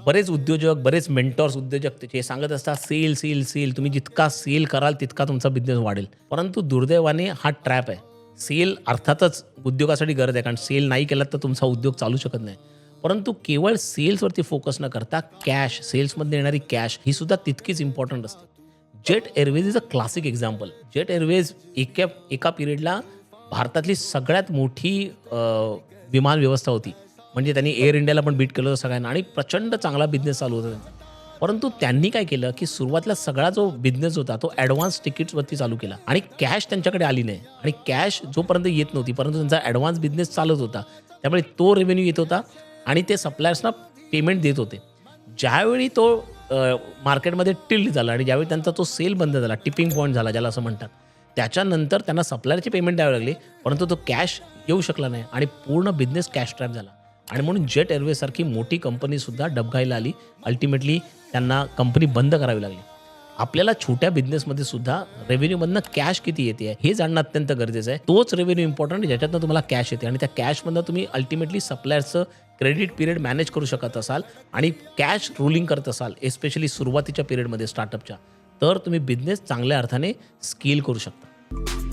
बरेच उद्योजक, बरेच मेंटॉर्स उद्योजक त्याचे सांगत असतात सेल, सेल, सेल. तुम्ही जितका सेल कराल तितका तुमचा बिझनेस वाढेल. परंतु दुर्दैवाने हा ट्रॅप आहे. सेल अर्थातच उद्योगासाठी गरज आहे कारण सेल नाही केलात तर तुमचा उद्योग चालू शकत नाही. परंतु केवळ सेल्सवरती फोकस न करता कॅश, सेल्समधून येणारी कॅश ही सुद्धा तितकीच इम्पॉर्टंट असते. Jet airways is a classic example. Jet airways एका पिरियडला भारतातली सगळ्यात मोठी विमान व्यवस्था होती. म्हणजे त्यांनी एअर इंडियाला पण बीट केलं होतं सगळ्यांना आणि प्रचंड चांगला बिझनेस चालू होता त्यांचा. परंतु त्यांनी काय केलं, की सुरुवातीला सगळा जो बिझनेस होता तो ॲडव्हान्स तिकीट्सवरती चालू केला आणि कॅश त्यांच्याकडे आली नाही आणि कॅश जोपर्यंत येत नव्हती, परंतु त्यांचा ॲडव्हान्स बिझनेस चालत होता. त्यामुळे तो रेव्हेन्यू येत होता आणि ते सप्लायर्सना पेमेंट देत होते. ज्यावेळी तो मार्केटमध्ये टिल्ड झाला आणि ज्यावेळी त्यांचा तो सेल बंद झाला, टिपिंग पॉईंट झाला ज्याला असं म्हणतात. त्याच्यानंतर त्यांना सप्लायरची पेमेंट द्यावी लागली, परंतु तो कॅश येऊ शकला नाही आणि पूर्ण बिझनेस कॅश ट्रॅप झाला. आणि म्हणून जेट एअरवेजसारखी मोठी कंपनीसुद्धा डबघाईला आली. अल्टिमेटली त्यांना कंपनी बंद करावी लागली. आपल्याला छोट्या बिझनेसमध्ये सुद्धा रेव्हेन्यूमधनं कॅश किती येते हे जाणणं अत्यंत गरजेचं आहे. तोच रेव्हेन्यू इम्पॉर्टंट ज्याच्यातनं तुम्हाला कॅश येते आणि त्या कॅशमधनं तुम्ही अल्टिमेटली सप्लायरचं क्रेडिट पिरियड मॅनेज करू शकत असाल आणि कॅश रोलिंग करत असाल, एस्पेशली सुरुवातीच्या पिरियडमध्ये स्टार्टअपच्या, तर तुम्ही बिझनेस चांगल्या अर्थाने स्केल करू शकता.